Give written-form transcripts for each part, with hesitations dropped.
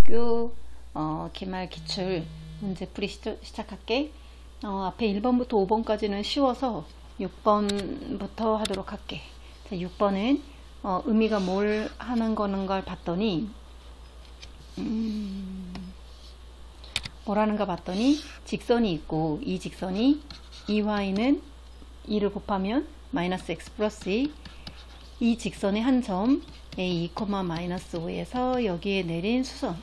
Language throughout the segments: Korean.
고등학교 기말 기출 문제풀이 시작할게. 앞에 1번부터 5번까지는 쉬워서 6번부터 하도록 할게. 자, 6번은 의미가 뭘 하는 거는 걸 봤더니 뭐라는가 봤더니 직선이 있고 이 직선이 이 y는 2를 곱하면 마이너스 x 플러스 2, 이 직선의 한 점 a 2,-5에서 여기에 내린 수선,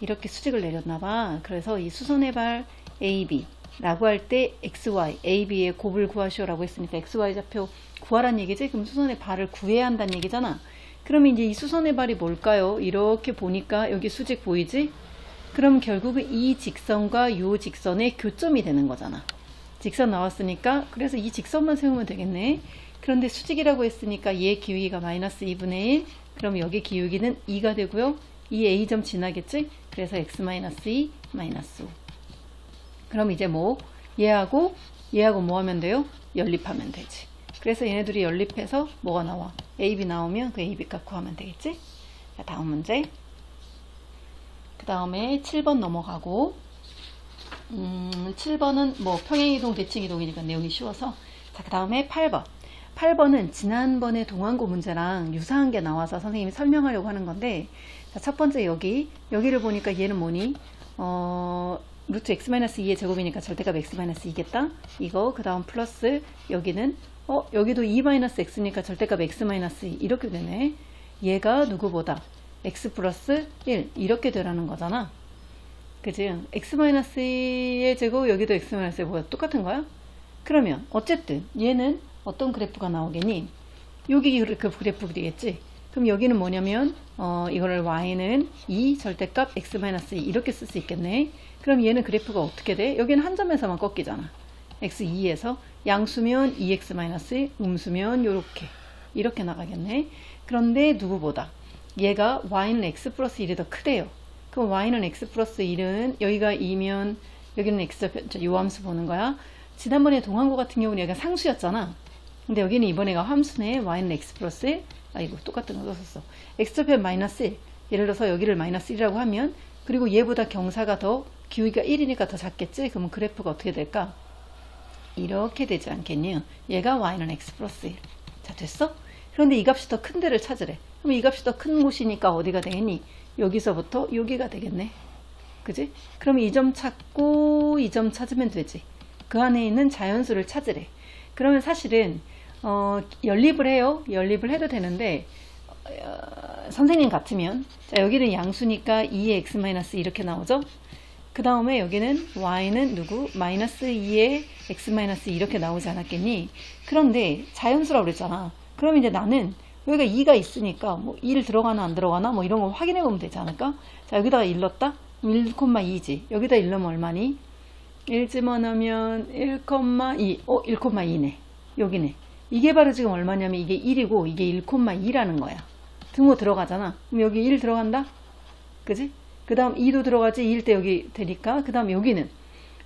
이렇게 수직을 내렸나봐. 그래서 이 수선의 발 AB 라고 할 때 XY, AB의 곱을 구하시오 라고 했으니까 XY 좌표 구하란 얘기지. 그럼 수선의 발을 구해야 한다는 얘기잖아. 그럼 이제 이 수선의 발이 뭘까요? 이렇게 보니까 여기 수직 보이지? 그럼 결국은 이 직선과 이 직선의 교점이 되는 거잖아. 직선 나왔으니까 그래서 이 직선만 세우면 되겠네. 그런데 수직이라고 했으니까 얘 기울기가 마이너스 2분의 1, 그럼 여기 기울기는 2가 되고요. 이 A점 지나겠지? 그래서 x-2 마이너스 5. 그럼 이제 뭐 얘하고 뭐 하면 돼요? 연립하면 되지. 그래서 얘네들이 연립해서 뭐가 나와? AB 나오면 그 AB 값 구하면 되겠지? 자, 다음 문제. 그 다음에 7번 넘어가고 7번은 뭐 평행이동 대칭이동이니까 내용이 쉬워서. 자, 그 다음에 8번. 8번은 지난번에 동안고 문제랑 유사한 게 나와서 선생님이 설명하려고 하는 건데, 자, 첫 번째 여기를 보니까 얘는 뭐니? 루트 x-2의 제곱이니까 절대값 x-2겠다. 이거 그 다음 플러스 여기는 여기도 2-x니까 절대값 x-2 이렇게 되네. 얘가 누구보다 x 플러스 1 이렇게 되라는 거잖아. 그지? x-의 제곱 여기도 x-의 뭐야? 똑같은 거야? 그러면 어쨌든 얘는 어떤 그래프가 나오겠니? 여기 그 그래프 되겠지? 그럼 여기는 뭐냐면 이거를 y는 2 절대값 x-2 이렇게 쓸 수 있겠네. 그럼 얘는 그래프가 어떻게 돼? 여기는 한 점에서만 꺾이잖아. x2에서 양수면 2x-1, 음수면 이렇게 나가겠네. 그런데 누구보다 얘가 y는 x 플러스 1이 더 크대요. 그럼 y는 x 플러스 1은 여기가 2면 여기는 x, 요 함수 보는 거야. 지난번에 동항고 같은 경우는 얘가 상수였잖아. 근데 여기는 이번에가 함수네. y는 x 플러스 1. 아이고 똑같은 거 썼어. x좌표 마이너스 1. 예를 들어서 여기를 마이너스 1이라고 하면, 그리고 얘보다 경사가 더 기울기가 1이니까 더 작겠지? 그러면 그래프가 어떻게 될까? 이렇게 되지 않겠니? 얘가 y는 x 플러스 1. 자, 됐어? 그런데 이 값이 더 큰 데를 찾으래. 그럼 이 값이 더 큰 곳이니까 어디가 되겠니? 여기서부터 여기가 되겠네. 그지? 그럼 이 점 찾고 이 점 찾으면 되지. 그 안에 있는 자연수를 찾으래. 그러면 사실은 연립을 해요. 연립을 해도 되는데 선생님 같으면, 자, 여기는 양수니까 2의 x-2 이렇게 나오죠. 그 다음에 여기는 y는 누구? 마이너스 2의 x-2 이렇게 나오지 않았겠니? 그런데 자연수라고 그랬잖아. 그럼 이제 나는 여기가 2가 있으니까 뭐 1 들어가나 안 들어가나 뭐 이런 거 확인해 보면 되지 않을까? 자, 여기다가 1 넣었다? 1,2지. 여기다 1 넣으면 얼마니? 1 집어넣으면 1,2. 1,2네. 여기네. 이게 바로 지금 얼마냐면 이게 1이고 이게 1,2라는 거야. 등호 들어가잖아. 그럼 여기 1 들어간다? 그지? 그 다음 2도 들어가지. 2일 때 여기 되니까. 그 다음 여기는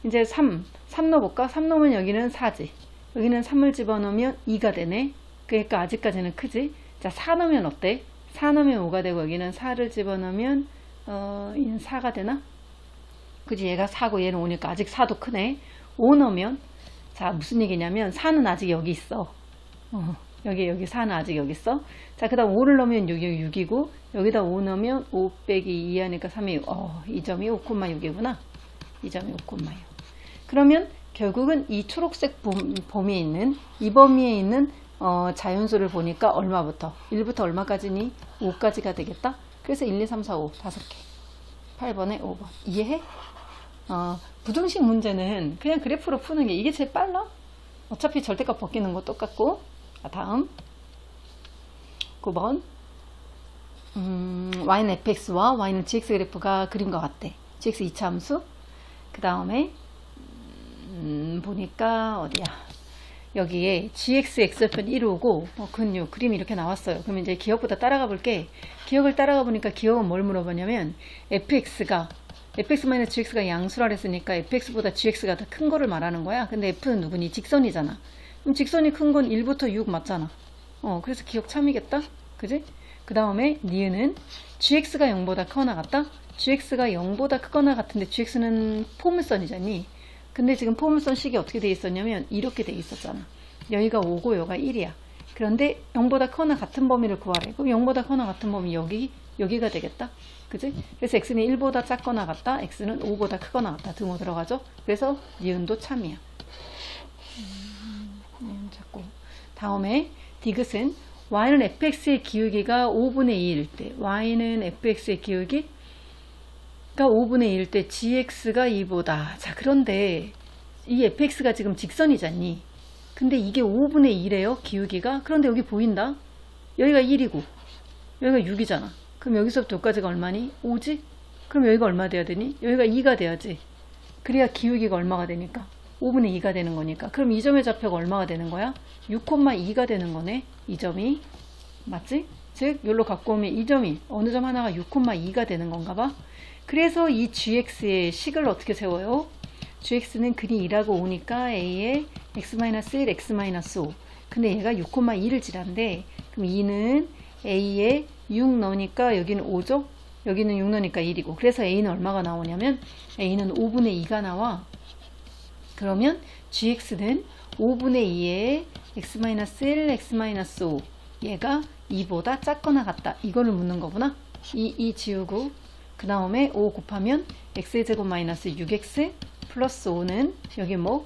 이제 3 넣어볼까? 3 넣으면 여기는 4지. 여기는 3을 집어넣으면 2가 되네. 그러니까 아직까지는 크지. 자, 4 넣으면 어때? 4 넣으면 5가 되고 여기는 4를 집어넣으면 얘는 4가 되나? 그지? 얘가 4고 얘는 5니까 아직 4도 크네. 5 넣으면, 자, 무슨 얘기냐면 4는 아직 여기 있어. 여기 4는 아직 여기 있어. 자, 그 다음 5를 넣으면 여기 6이고 여기다 5 넣으면 5 빼기 2 하니까 3이 6. 이 점이 5,6이구나. 이 점이 5,6. 그러면 결국은 이 초록색 범위에 있는, 이 범위에 있는 자연수를 보니까 얼마부터? 1부터 얼마까지니? 5까지가 되겠다. 그래서 1, 2, 3, 4, 5 5개. 8번에 5번. 이해해? 부등식 문제는 그냥 그래프로 푸는 게 이게 제일 빨라. 어차피 절대값 벗기는 거 똑같고. 다음 9번. y는 fx와 y는 gx 그래프가 그린 것 같대. gx 2차 함수. 그 다음에 보니까 어디야? 여기에 gx x편 1호고 근육 그림이 이렇게 나왔어요. 그러면 이제 기억부터 따라가 볼게. 기억을 따라가 보니까 기억은 뭘 물어보냐면 fx-gx가 양수라 그랬으니까 fx보다 gx가 더 큰 거를 말하는 거야. 근데 f는 누구니? 직선이잖아. 그럼 직선이 큰 건 1부터 6 맞잖아. 그래서 기억 참이겠다. 그지? 그 다음에 니은은 gx가 0보다 크거나 같다? gx가 0보다 크거나 같은데 gx는 포물선이잖니. 근데 지금 포물선 식이 어떻게 돼 있었냐면 이렇게 돼 있었잖아. 여기가 5고 여기가 1이야. 그런데 0보다 크거나 같은 범위를 구하래. 그럼 0보다 크거나 같은 범위 여기가 되겠다. 그지? 그래서 x는 1보다 작거나 같다. x는 5보다 크거나 같다. 등호 들어가죠. 그래서 니은도 참이야. 잡고. 다음에 디귿은 y는 fx의 기울기가 5분의 2일 때, y는 fx의 기울기가 5분의 2일 때 gx가 2보다. 자, 그런데 이 fx가 지금 직선이잖니. 근데 이게 5분의 2래요, 기울기가. 그런데 여기 보인다? 여기가 1이고 여기가 6이잖아. 그럼 여기서부터 여기까지가 얼마니? 5지? 그럼 여기가 얼마 돼야 되니? 여기가 2가 돼야지. 그래야 기울기가 얼마가 되니까? 5분의 2가 되는 거니까. 그럼 이 점의 좌표가 얼마가 되는 거야? 6,2가 되는 거네. 이 점이. 맞지? 즉 여기로 갖고 오면 이 점이 어느 점 하나가 6,2가 되는 건가 봐. 그래서 이 gx의 식을 어떻게 세워요? gx는 근이 2라고 오니까 a에 x-1, x-5. 근데 얘가 6,2를 지란데 그럼 2는 a에 6 넣으니까 여기는 5죠? 여기는 6 넣으니까 1이고. 그래서 a는 얼마가 나오냐면 a는 5분의 2가 나와. 그러면 gx는 5분의 2에 x-1, x-5 얘가 2보다 작거나 같다. 이거를 묻는 거구나. 이 지우고 그 다음에 5 곱하면 x제곱 마이너스 6x 플러스 5는 여기 뭐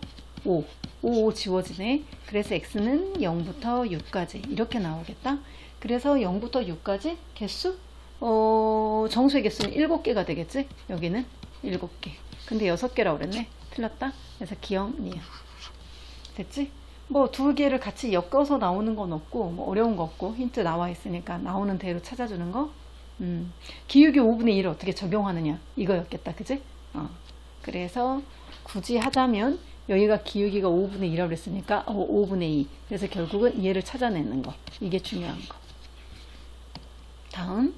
5 지워지네. 그래서 x는 0부터 6까지 이렇게 나오겠다. 그래서 0부터 6까지 개수 정수의 개수는 7개가 되겠지. 여기는 7개. 근데 6개라고 그랬네. 틀렸다. 그래서 기억 니은. 됐지? 뭐 두 개를 같이 엮어서 나오는 건 없고 뭐 어려운 거 없고 힌트 나와 있으니까 나오는 대로 찾아주는 거. 기울기 5분의 1을 어떻게 적용하느냐 이거였겠다. 그지? 그래서 굳이 하자면 여기가 기울기가 5분의 2라고 그랬으니까 5분의 2. 그래서 결국은 얘를 찾아내는 거. 이게 중요한 거. 다음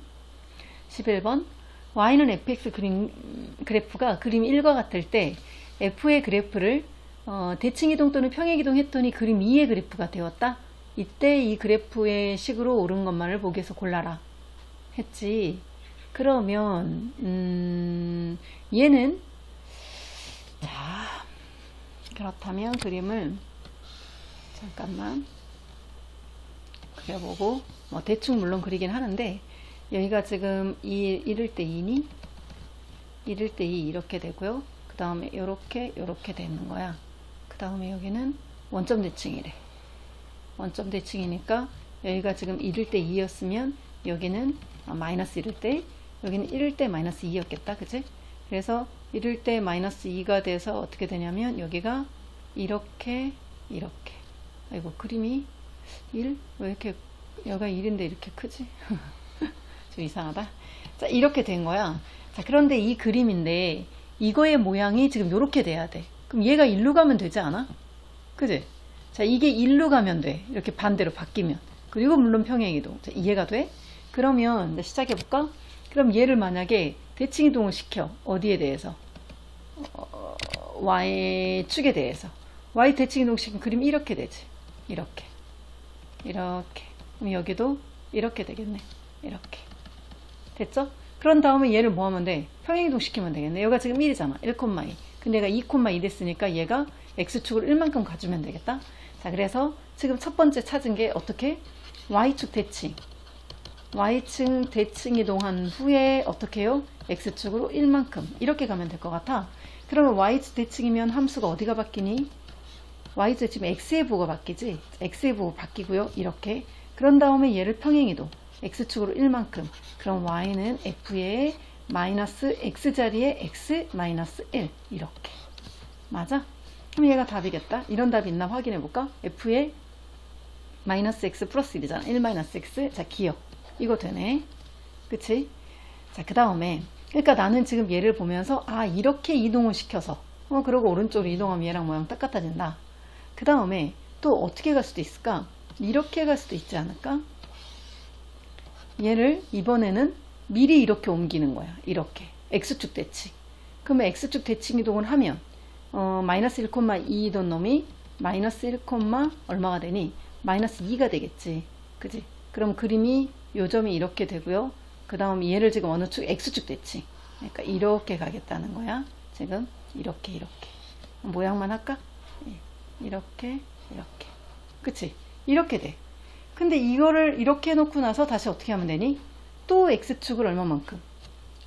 11번 y는 fx 그래프가 그림 1과 같을 때 f의 그래프를 대칭이동 또는 평행이동 했더니 그림 2의 그래프가 되었다. 이때 이 그래프의 식으로 옳은 것만을 보기에서 골라라 했지. 그러면 얘는 자 그렇다면 그림을 잠깐만 그려보고 대충 물론 그리긴 하는데 여기가 지금 이럴 때 2니? 이럴 때 2 이렇게 되고요. 그 다음에 요렇게 되는 거야. 그 다음에 여기는 원점 대칭이래. 원점 대칭이니까 여기가 지금 1일 때 2였으면 여기는 마이너스 1일 때 여기는 1일 때 마이너스 2였겠다. 그치? 그래서 1일 때 마이너스 2가 돼서 어떻게 되냐면 여기가 이렇게 아이고 그림이 1? 왜 이렇게 여기가 1인데 이렇게 크지? 좀 이상하다. 자 이렇게 된 거야. 자 그런데 이 그림인데 이거의 모양이 지금 이렇게 돼야 돼. 그럼 얘가 1로 가면 되지 않아? 그지? 자 이게 1로 가면 돼. 이렇게 반대로 바뀌면. 그리고 물론 평행이동. 자, 이해가 돼? 그러면 시작해 볼까? 그럼 얘를 만약에 대칭이동을 시켜. 어디에 대해서? Y축에 대해서. Y 대칭이동 시키면 그림이 이렇게 되지. 이렇게. 그럼 여기도 이렇게 되겠네. 이렇게. 됐죠? 그런 다음에 얘를 뭐 하면 돼? 평행이동 시키면 되겠네. 여기가 지금 1이잖아. 1,2. 근데 얘가 2,2 됐으니까 얘가 X축을 1만큼 가주면 되겠다. 자, 그래서 지금 첫 번째 찾은 게 어떻게? Y축 대칭. Y축 대칭 이동한 후에 어떻게 해요? X축으로 1만큼. 이렇게 가면 될 것 같아. 그러면 Y축 대칭이면 함수가 어디가 바뀌니? Y축 지금 X의 부호가 바뀌지? X의 부호 바뀌고요. 이렇게. 그런 다음에 얘를 평행이동. X축으로 1만큼. 그럼 Y는 F의 마이너스 X자리에 X 마이너스 1. 이렇게. 맞아? 그럼 얘가 답이겠다. 이런 답이 있나 확인해 볼까? F의 마이너스 X 플러스 1이잖아. 1 마이너스 X. 자, 기억. 이거 되네. 그치? 자, 그 다음에. 그러니까 나는 지금 얘를 보면서, 이렇게 이동을 시켜서. 그러고 오른쪽으로 이동하면 얘랑 모양 똑같아진다. 그 다음에 또 어떻게 갈 수도 있을까? 이렇게 갈 수도 있지 않을까? 얘를 이번에는 미리 이렇게 옮기는 거야. 이렇게. X축 대칭. 그러면 X축 대칭 이동을 하면, 마이너스 1,2던 놈이 마이너스 1, 얼마가 되니? 마이너스 2가 되겠지. 그지? 그럼 그림이 요 점이 이렇게 되고요. 그 다음 얘를 지금 어느 축? X축 대칭. 그러니까 이렇게 가겠다는 거야. 지금 이렇게 모양만 할까? 이렇게 그치? 이렇게 돼. 근데 이거를 이렇게 해놓고 나서 다시 어떻게 하면 되니? 또 X축을 얼마만큼?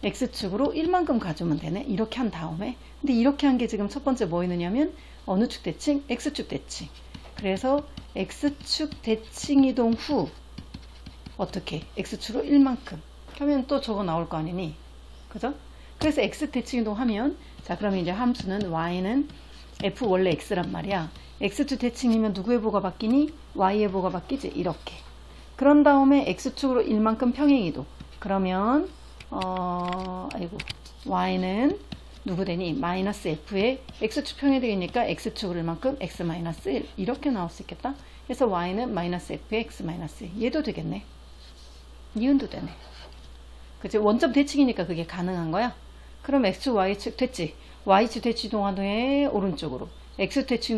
X축으로 1만큼 가주면 되네. 이렇게 한 다음에. 근데 이렇게 한 게 지금 첫 번째 뭐 있느냐면 어느 축 대칭? X축 대칭. 그래서 X축 대칭 이동 후 어떻게? X축으로 1만큼 하면 또 저거 나올 거 아니니? 그죠? 그래서 X 대칭 이동 하면 자 그러면 이제 함수는 Y는 F 원래 X란 말이야. X축 대칭이면 누구의 보가 바뀌니? Y의 보가 바뀌지? 이렇게. 그런 다음에 X축으로 1만큼 평행이동. 그러면 Y는 누구 되니? 마이너스 F의 X축 평행되니까 X축으로 1만큼 X 마이너스 1 이렇게 나올 수 있겠다. 그래서 Y는 마이너스 F의 X 마이너스 1 얘도 되겠네. 니은도 되네. 그치? 원점 대칭이니까 그게 가능한 거야. 그럼 X축 Y축 됐지? Y축 대칭 이동한 후에 오른쪽으로 X축 대칭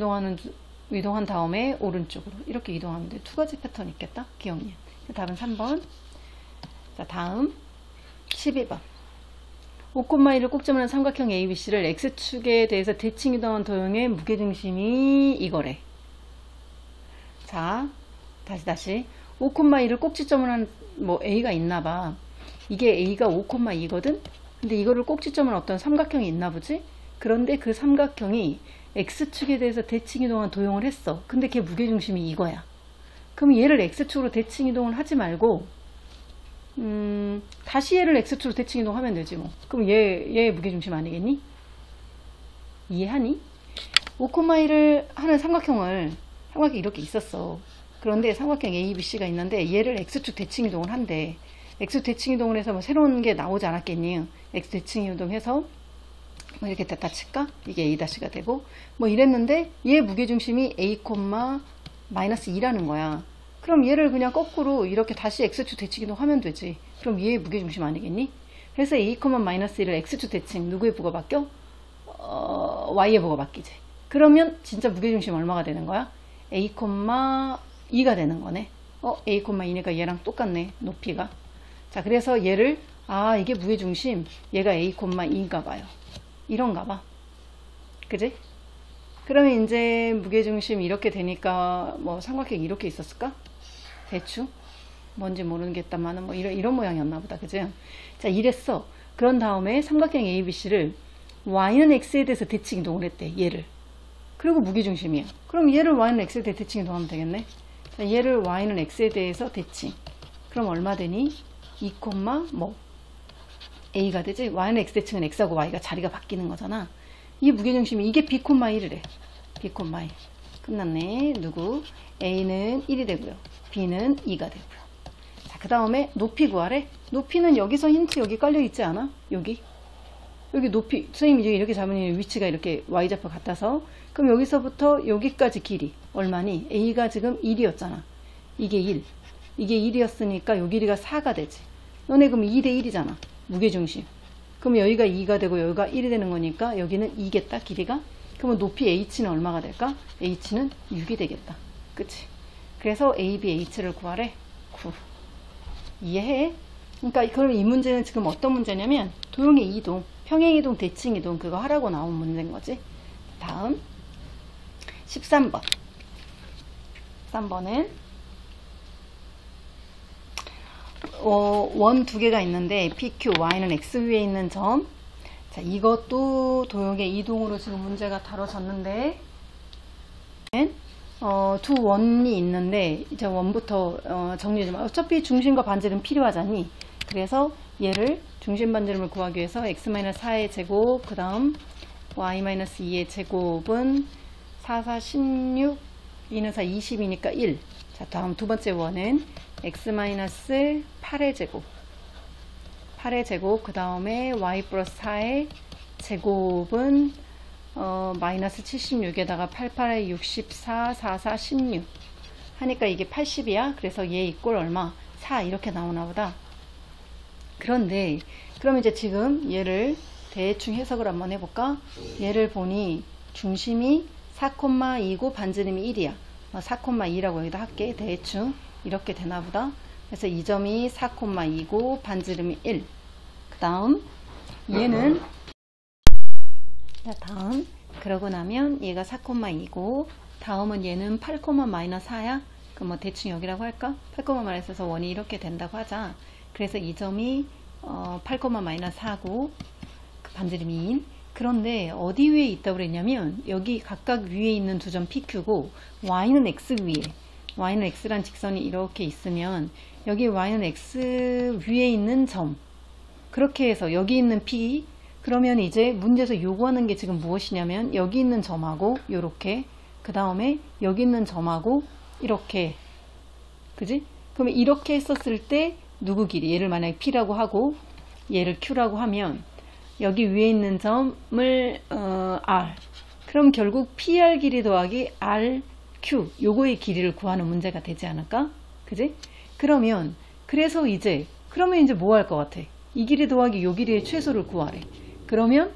이동한 다음에 오른쪽으로 이렇게 이동하면 돼. 두 가지 패턴이 있겠다. 기억니? 답은 3번. 자 다음 12번 5,1을 꼭지점을 한 삼각형 ABC를 X축에 대해서 대칭 이동한 도형의 무게중심이 이거래. 자 다시 5,1을 꼭지점을 한 뭐 A가 있나봐. 이게 A가 5,2거든. 근데 이거를 꼭지점은 어떤 삼각형이 있나 보지. 그런데 그 삼각형이 X축에 대해서 대칭 이동한 도형을 했어. 근데 걔 무게중심이 이거야. 그럼 얘를 X축으로 대칭 이동을 하지 말고 다시 얘를 X축으로 대칭 이동하면 되지 뭐. 그럼 얘의 무게중심 아니겠니? 이해하니? 5,1을 하는 삼각형이 이렇게 있었어. 그런데 삼각형 ABC가 있는데 얘를 X축 대칭 이동을 한대. X 대칭 이동을 해서 뭐 새로운 게 나오지 않았겠니? X 대칭 이동해서 뭐 이렇게 됐다 칠까? 이게 A-가 되고 뭐 이랬는데 얘 무게중심이 A, 마이너스 2라는 거야. 그럼 얘를 그냥 거꾸로 이렇게 다시 X축 대칭 이동하면 되지. 그럼 얘의 무게중심 아니겠니? 그래서 A, 마이너스 1을 X축 대칭 누구의 부가 바뀌어? Y의 부가 바뀌지. 그러면 진짜 무게중심 얼마가 되는 거야? A, 2가 되는 거네. A, 2니까 얘랑 똑같네. 높이가. 자, 그래서 얘를 이게 무게중심 얘가 A, 2인가 봐요. 이런가 봐. 그지? 그러면 이제 무게중심 이렇게 되니까 뭐 삼각형이 이렇게 있었을까? 대충? 뭔지 모르겠다만은 뭐 이런 모양이었나 보다. 그지? 자, 이랬어. 그런 다음에 삼각형 ABC를 Y는 X에 대해서 대칭 이동을 했대. 얘를. 그리고 무게중심이야. 그럼 얘를 Y는 X에 대해 대칭 이동하면 되겠네. 자, 얘를 Y는 X에 대해서 대칭. 그럼 얼마 되니? 2, 뭐 A가 되지? Y는 X 대칭은 X하고 Y가 자리가 바뀌는 거잖아. 이 무게중심이 이게 B, 1이래. B, 1. 끝났네. 누구? A는 1이 되고요. B는 2가 되고요. 자, 그 다음에 높이 구하래. 높이는 여기서 힌트 여기 깔려 있지 않아? 여기 높이. 선생님이 이렇게 잡으니 위치가 이렇게 Y좌표 같아서. 그럼 여기서부터 여기까지 길이 얼마니? A가 지금 1이었잖아. 이게 1. 이게 1이었으니까 요 길이가 4가 되지. 너네 그럼 2대 1이잖아. 무게중심. 그럼 여기가 2가 되고 여기가 1이 되는 거니까 여기는 2겠다. 길이가. 그러면 높이 H는 얼마가 될까? H는 6이 되겠다. 그치? 그래서 A, B, H를 구하래. 9. 이해해? 그러니까 그럼 이 문제는 지금 어떤 문제냐면 도형의 이동, 평행이동, 대칭이동 그거 하라고 나온 문제인 거지. 다음 13번. 13번은 원 두 개가 있는데 PQ, Y는 X 위에 있는 점. 자, 이것도 도형의 이동으로 지금 문제가 다뤄졌는데 두 원이 있는데 이제 원부터 정리 좀. 어차피 중심과 반지름 필요하잖니. 그래서 얘를 중심 반지름을 구하기 위해서 x-4의 제곱 그 다음 y-2의 제곱은 4, 4, 16 2는 4, 20이니까 1. 자, 다음 두 번째 원은 x-8의 제곱 8의 제곱 그 다음에 y 플러스 4의 제곱은 마이너스 76에다가 8, 8에 64, 4, 4, 16 하니까 이게 80이야. 그래서 얘 이꼴 얼마? 4 이렇게 나오나 보다. 그런데 그럼 이제 지금 얘를 대충 해석을 한번 해볼까? 얘를 보니 중심이 4,2고 반지름이 1이야. 4,2라고 여기다 할게. 대충 이렇게 되나 보다. 그래서 이 점이 4,2고 반지름이 1. 그 다음 얘는 자 다음 그러고 나면 얘가 4,2고 다음은 얘는 8, 마이너스 4야. 그럼 뭐 대충 여기라고 할까? 8, 마이너스에서 원이 이렇게 된다고 하자. 그래서 이 점이 8, 마이너스 4고 그 반지름이 2인. 그런데 어디 위에 있다고 그랬냐면 여기 각각 위에 있는 두 점 PQ고 Y는 X 위에 Y는 X란 직선이 이렇게 있으면 여기 Y는 X 위에 있는 점 그렇게 해서 여기 있는 P 그러면 이제 문제에서 요구하는 게 지금 무엇이냐면 여기 있는 점하고 요렇게 그 다음에 여기 있는 점하고 이렇게 그지? 그러면 이렇게 했었을 때 누구 길이 얘를 만약에 P라고 하고 얘를 Q라고 하면 여기 위에 있는 점을 R 그럼 결국 PR 길이 더하기 RQ 요거의 길이를 구하는 문제가 되지 않을까? 그지? 그러면 그래서 이제 그러면 이제 뭐 할 것 같아? 이 길이 더하기 요 길이의 최소를 구하래. 그러면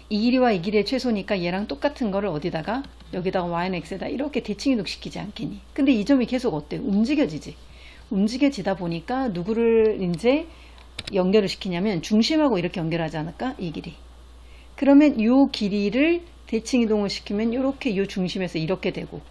이 길이와 이 길이의 최소니까 얘랑 똑같은 거를 어디다가 여기다가 y는 x에다 이렇게 대칭 이동시키지 않겠니? 근데 이 점이 계속 어때? 움직여지지. 움직여지다 보니까 누구를 이제 연결을 시키냐면 중심하고 이렇게 연결하지 않을까? 이 길이. 그러면 이 길이를 대칭 이동을 시키면 이렇게 이 중심에서 이렇게 되고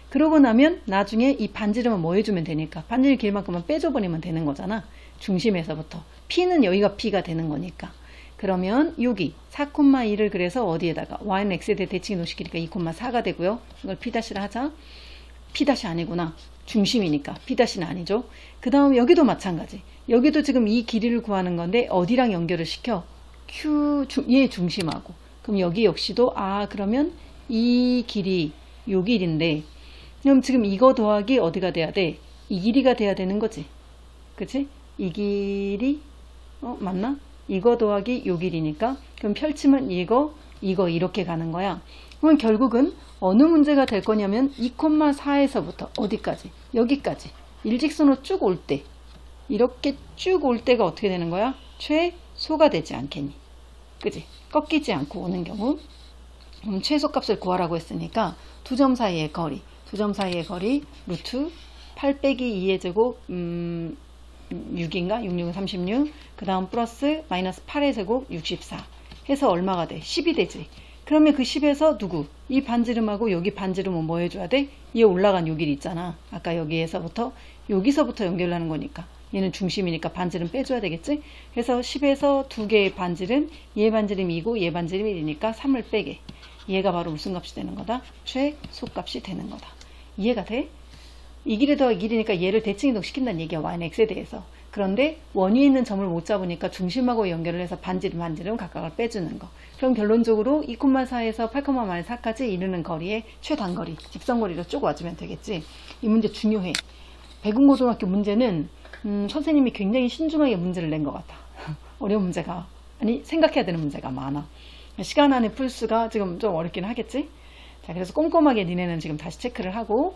그러고 나면 나중에 이 반지름은 뭐 해주면 되니까 반지름 길만큼만 빼줘버리면 되는 거잖아. 중심에서부터. P는 여기가 P가 되는 거니까. 그러면 여기 4,2를 그래서 어디에다가 y는 x에 대해 대칭 이동시키니까 2,4가 되고요. 이걸 P'라 하자. P' 아니구나. 중심이니까 P'는 아니죠. 그 다음 여기도 마찬가지. 여기도 지금 이 길이를 구하는 건데 어디랑 연결을 시켜? 얘 중심하고. 그럼 여기 역시도 그러면 이 길이 요 길인데 그럼 지금 이거 더하기 어디가 돼야 돼? 이 길이가 돼야 되는 거지. 그치? 이 길이 맞나? 이거 더하기 요 길이니까 그럼 펼치면 이거 이렇게 가는 거야. 그러면 결국은 어느 문제가 될 거냐면 2,4에서부터 어디까지? 여기까지 일직선으로 쭉 올 때 이렇게 쭉 올 때가 어떻게 되는 거야? 최소가 되지 않겠니? 그지? 꺾이지 않고 오는 경우 최소값을 구하라고 했으니까 두 점 사이의 거리 루트 8 빼기 2의 제곱 6인가? 66은 36 그 다음 플러스 마이너스 8의 제곱 64 해서 얼마가 돼? 10이 되지. 그러면 그 10에서 누구? 이 반지름하고 여기 반지름은 뭐 해줘야 돼? 얘 올라간 요 길 있잖아. 아까 여기서부터 연결하는 거니까 얘는 중심이니까 반지름 빼줘야 되겠지? 그래서 10에서 두 개의 반지름 얘 반지름이 2고 얘 반지름이 1이니까 3을 빼게 얘가 바로 무슨 값이 되는 거다? 최소값이 되는 거다. 이해가 돼? 이 길이 더 이 길이니까 얘를 대칭 이동시킨다는 얘기야. y는 x에 대해서. 그런데 원 위에 있는 점을 못 잡으니까 중심하고 연결을 해서 반지름 각각을 빼주는 거. 그럼 결론적으로 2,4에서 8,4까지 이르는 거리의 최단거리, 직선거리로 쭉 와주면 되겠지. 이 문제 중요해. 백운고등학교 문제는 선생님이 굉장히 신중하게 문제를 낸 것 같아. 어려운 문제가 생각해야 되는 문제가 많아. 시간 안에 풀 수가 지금 좀 어렵긴 하겠지. 자, 그래서 꼼꼼하게 니네는 지금 다시 체크를 하고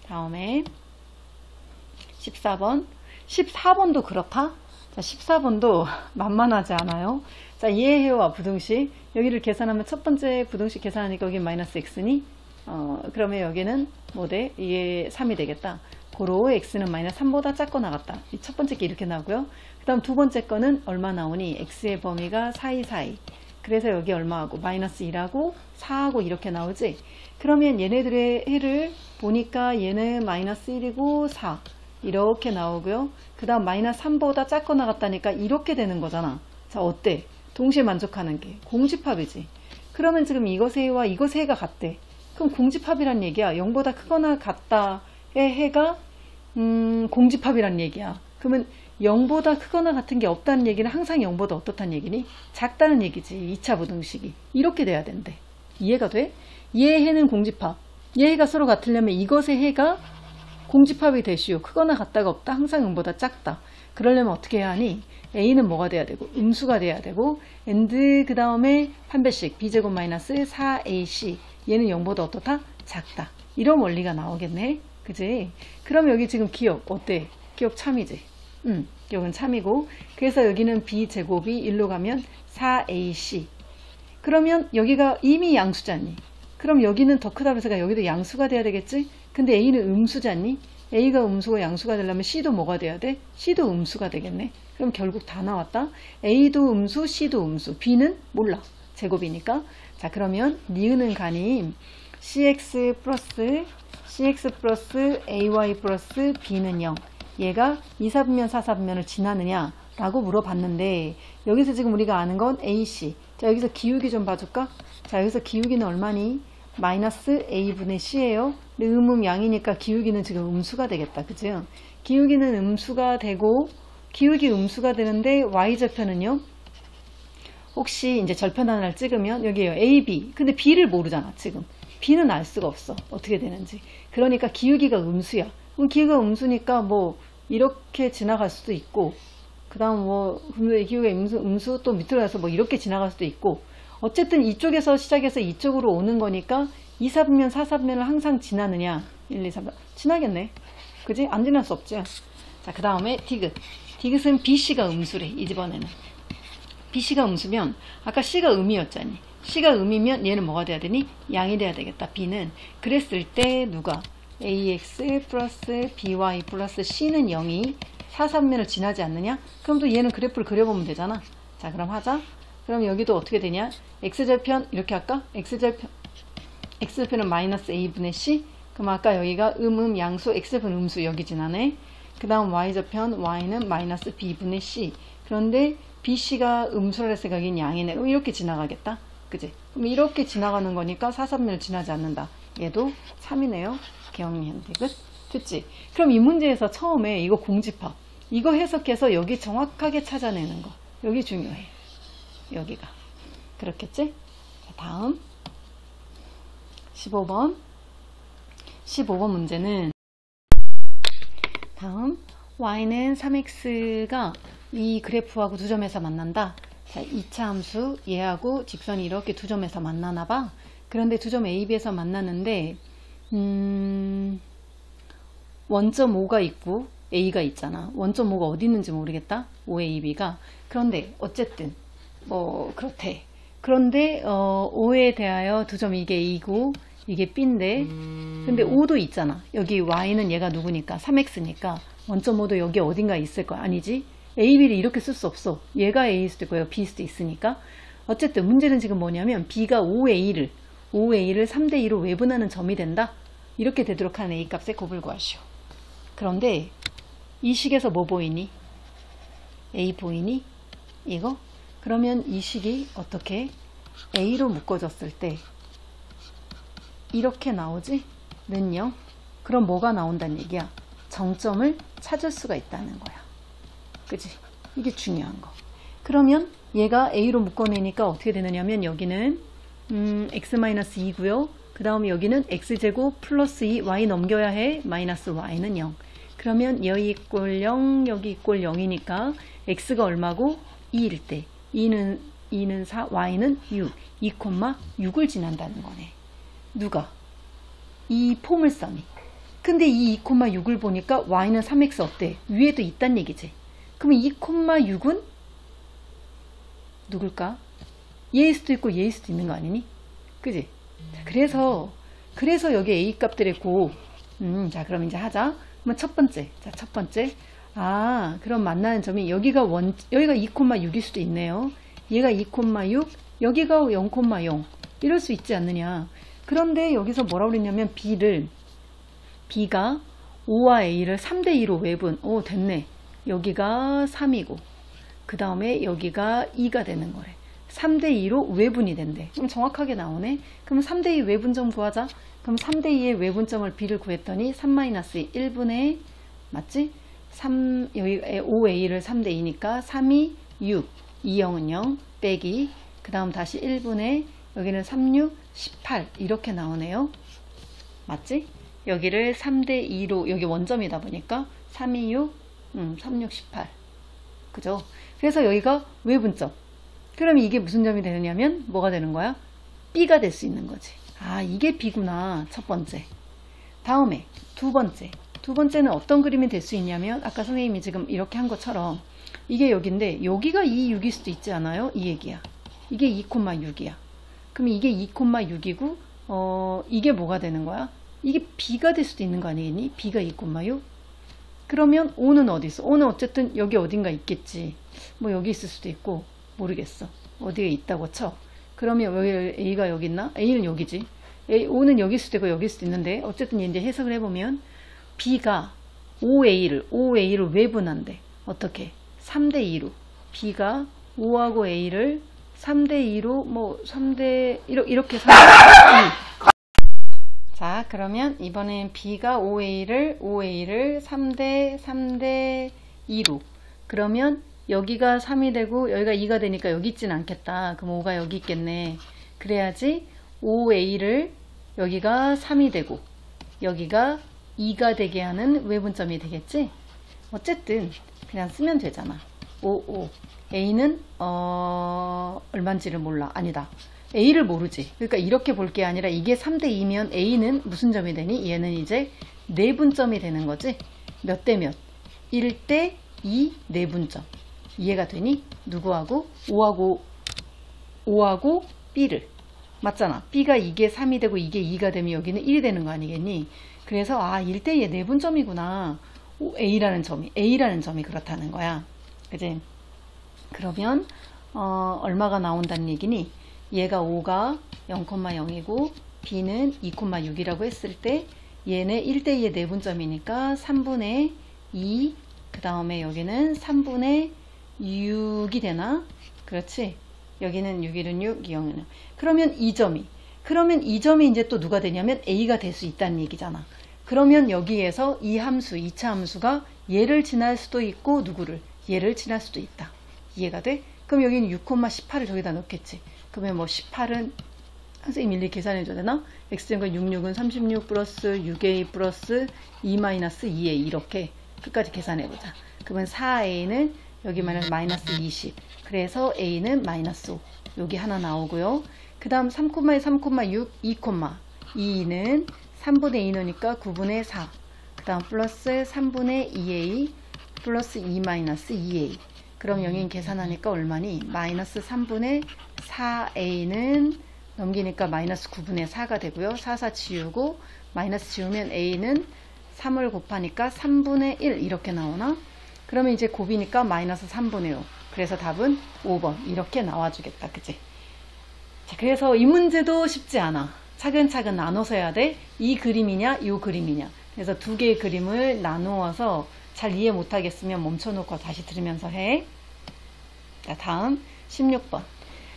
다음에 14번 14번도 그렇다. 자, 14번도 만만하지 않아요. 자, 예해와 부등식 여기를 계산하면 첫 번째 부등식 계산하니까 여기 마이너스 x니 그러면 여기는 뭐 돼? 이게 3이 되겠다. 고로 x는 마이너스 3보다 작고 나갔다. 이 첫 번째 게 이렇게 나오고요. 그 다음 두 번째 거는 얼마 나오니? x의 범위가 4, 그래서 여기 얼마하고 마이너스 1하고 4하고 이렇게 나오지. 그러면 얘네들의 해를 보니까 얘는 마이너스 1이고 4 이렇게 나오고요. 그 다음 마이너스 3보다 작고 나갔다니까 이렇게 되는 거잖아. 자, 어때? 동시에 만족하는 게 공집합이지. 그러면 지금 이것의 해와 이것의 해가 같대. 그럼 공집합이란 얘기야. 0보다 크거나 같다의 해가 공집합이란 얘기야. 그러면 0보다 크거나 같은 게 없다는 얘기는 항상 0보다 어떻다는 얘기니? 작다는 얘기지. 2차 부등식이. 이렇게 돼야 된대. 이해가 돼? 얘의 해는 공집합. 얘 해가 서로 같으려면 이것의 해가 공집합이 되시오. 크거나 같다가 없다. 항상 0보다 작다. 그러려면 어떻게 해야 하니? A는 뭐가 돼야 되고 음수가 돼야 되고 and 그 다음에 한 배씩 B제곱 마이너스 4AC 얘는 0보다 어떻다? 작다. 이런 원리가 나오겠네. 그지? 그럼 여기 지금 기억 어때? 기억 참이지? 기억은 참이고 그래서 여기는 B제곱이 1로 가면 4AC 그러면 여기가 이미 양수잖니? 그럼 여기는 더 크다 그래서 여기도 양수가 돼야 되겠지? 근데 A는 음수잖니? A가 음수고 양수가 되려면 C도 뭐가 돼야 돼? C도 음수가 되겠네. 그럼 결국 다 나왔다. A도 음수, C도 음수. B는 몰라. 제곱이니까. 자, 그러면 니은은 가님 CX 플러스 AY 플러스 B는 0. 얘가 2, 4분면, 4, 4분면을 지나느냐? 라고 물어봤는데 여기서 지금 우리가 아는 건 AC. 자, 여기서 기울기 좀 봐줄까? 자, 여기서 기울기는 얼마니? 마이너스 A분의 C예요. 근데 양이니까 기울기는 지금 음수가 되겠다. 그죠? 기울기는 음수가 되고 기울기 음수가 되는데 Y절편은요? 혹시 이제 절편 하나를 찍으면 여기에요. AB. 근데 B를 모르잖아. 지금. B는 알 수가 없어. 어떻게 되는지. 그러니까 기울기가 음수야. 그럼 기울기가 음수니까 뭐 이렇게 지나갈 수도 있고 그 다음 뭐 근데 기울기가 음수 또 밑으로 가서 뭐 이렇게 지나갈 수도 있고 어쨌든 이쪽에서 시작해서 이쪽으로 오는 거니까 2, 4분면, 4, 4분면을 항상 지나느냐? 1, 2, 3분. 지나겠네. 그지? 안 지날 수 없죠. 자, 그 다음에 디귿. 디귿은 BC가 음수래. 이 집안에는. BC가 음수면 아까 C가 음이었잖니. C가 음이면 얘는 뭐가 돼야 되니? 양이 돼야 되겠다. B는. 그랬을 때 누가? AX 플러스 BY 플러스 C는 0이 4, 3면을 지나지 않느냐? 그럼 또 얘는 그래프를 그려보면 되잖아. 자, 그럼 하자. 그럼 여기도 어떻게 되냐? X절편 이렇게 할까? X절편은 마이너스 A분의 C. 그럼 아까 여기가 양수, X절편 음수 여기 지나네. 그 다음 Y절편 Y는 마이너스 B분의 C. 그런데 BC가 음수라 했으니까 여기는 양이네. 그럼 이렇게 지나가겠다. 그지? 그럼 이렇게 지나가는 거니까 4, 3면을 지나지 않는다. 얘도 3이네요. 개형현대끝. 됐지? 그럼 이 문제에서 처음에 이거 공집합. 이거 해석해서 여기 정확하게 찾아내는 거. 여기 중요해. 여기가. 그렇겠지? 자, 다음 15번. 15번 문제는 다음 y는 3x가 이 그래프하고 두 점에서 만난다. 자, 2차 함수 얘하고 직선이 이렇게 두 점에서 만나나 봐. 그런데 두 점 A, B에서 만나는데 원점 5가 있고 A가 있잖아. 원점 5가 어디 있는지 모르겠다. OAB가. 그런데 어쨌든 뭐 그렇대. 그런데 5에 대하여 두 점 이게 A고 이게 B인데 근데 5도 있잖아. 여기 Y는 얘가 누구니까 3X니까 원점 5도 여기 어딘가에 있을 거야. 아니지? A, B를 이렇게 쓸 수 없어. 얘가 A일 수도 있고 B일 수도 있으니까. 어쨌든 문제는 지금 뭐냐면 B가 5A를 3대2로 외분하는 점이 된다. 이렇게 되도록 하는 A 값의 곱을 구하시오. 그런데 이 식에서 뭐 보이니? A 보이니? 이거? 그러면 이 식이 어떻게 A로 묶어졌을 때 이렇게 나오지? 는 0? 그럼 뭐가 나온다는 얘기야? 정점을 찾을 수가 있다는 거야. 그지? 이게 중요한 거. 그러면 얘가 A로 묶어내니까 어떻게 되느냐면 여기는 x-2고요. 그 다음에 여기는 x제곱 플러스 2 y 넘겨야 해. 마이너스 y는 0. 그러면 여기 이꼴 0 여기 이꼴 0이니까 x가 얼마고? 2일 때 2는 4 y는 6 2,6을 지난다는 거네. 누가? 이 포물선이. 근데 이 2,6을 보니까 y는 3x 어때? 위에도 있단 얘기지. 그럼 2,6은 누굴까? 얘일 수도 있고 얘일 수도 있는 거 아니니? 그지? 자, 그래서 여기 A 값들의 곱. 자, 그럼 이제 하자. 그럼 첫 번째. 자, 첫 번째. 아, 그럼 만나는 점이 여기가 2,6일 수도 있네요. 얘가 2,6, 여기가 0,0. 이럴 수 있지 않느냐. 그런데 여기서 뭐라고 그랬냐면 B가 5와 A를 3대2로 외분. 오, 됐네. 여기가 3이고 그 다음에 여기가 2가 되는 거래. 3대2로 외분이 된대. 그럼 정확하게 나오네. 그럼 3대2 외분점 구하자. 그럼 3대2의 외분점을 B를 구했더니 3-1분의 맞지? 3 여기 5A를 3대2니까 3이 6 2,0은 0 빼기 그 다음 다시 1분의 여기는 36 18 이렇게 나오네요. 맞지? 여기를 3대2로 여기 원점이다 보니까 3, 2, 6 3, 6, 18 그죠? 그래서 여기가 외분점. 그럼 이게 무슨 점이 되느냐면 뭐가 되는 거야? B가 될 수 있는 거지. 아, 이게 B구나. 첫 번째. 다음에 두 번째는 어떤 그림이 될 수 있냐면 아까 선생님이 지금 이렇게 한 것처럼 이게 여기인데 여기가 2, 6일 수도 있지 않아요? 이 얘기야. 이게 2,6이야. 그럼 이게 2,6이고 이게 뭐가 되는 거야? 이게 B가 될 수도 있는 거 아니겠니? B가 2,6. 그러면 O는 어디 있어? O는 어쨌든 여기 어딘가 있겠지. 뭐 여기 있을 수도 있고 모르겠어. 어디에 있다고 쳐. 그러면 여기 A가 여기 있나? A는 여기지. O는 여기 있을 수도 있고 여기 있을 수도 있는데 어쨌든 이제 해석을 해보면 B가 5A를 왜 분한대? 어떻게? 3대2로. B가 5하고 A를 3대2로 뭐 3대 이렇게 3대2. 자, 그러면 이번엔 B가 5A를 3대2로. 그러면 여기가 3이 되고 여기가 2가 되니까 여기 있진 않겠다. 그럼 5가 여기 있겠네. 그래야지 5A를 여기가 3이 되고 여기가 2가 되게 하는 외분점이 되겠지? 어쨌든 그냥 쓰면 되잖아. 5. A는 얼만지를 몰라. 아니다. A를 모르지. 그러니까 이렇게 볼 게 아니라 이게 3대2면 A는 무슨 점이 되니? 얘는 이제 내분점이 되는 거지. 몇 대 몇? 1대 2 내분점. 이해가 되니? 누구하고? 5하고 B를. 맞잖아. B가 이게 3이 되고 이게 2가 되면 여기는 1이 되는 거 아니겠니? 그래서 1대2의 내분점이구나. A라는 점이 그렇다는 거야. 그지? 그러면 얼마가 나온다는 얘기니? 얘가 5가 0,0이고 B는 2,6이라고 했을 때 얘는 1대2의 내분점이니까 3분의 2, 그 다음에 여기는 3분의 6이 되나? 그렇지? 여기는 6, 6, 0이는. 그러면 이 점이 이제 또 누가 되냐면 A가 될 수 있다는 얘기잖아. 그러면 여기에서 이 함수, 2차 함수가 얘를 지날 수도 있고 누구를? 얘를 지날 수도 있다. 이해가 돼? 그럼 여기는 6,18을 저기다 넣겠지. 그러면 뭐 18은 선생님 일일이 계산해줘야 되나? x제곱과 66은 36 플러스 6a 플러스 2 마이너스 2a 이렇게 끝까지 계산해보자. 그러면 4a는 여기 마이너스 20. 그래서 a는 마이너스 5. 여기 하나 나오고요. 그 다음 3,2, 3,6, 2,2는 3분의 2 넣으니까 9분의 4. 그 다음 플러스 3분의 2a 플러스 2 마이너스 2a. 그럼 여기 계산하니까 얼마니? 마이너스 3분의 4a는 넘기니까 마이너스 9분의 4가 되고요. 4 지우고 마이너스 지우면 a는 3을 곱하니까 3분의 1 이렇게 나오나? 그러면 이제 곱이니까 마이너스 3분의 5. 그래서 답은 5번 이렇게 나와주겠다. 그치? 자, 그래서 이 문제도 쉽지 않아. 차근차근 나눠서 해야 돼. 이 그림이냐 이 그림이냐. 그래서 두 개의 그림을 나누어서 잘 이해 못하겠으면 멈춰놓고 다시 들으면서 해. 자, 다음 16번.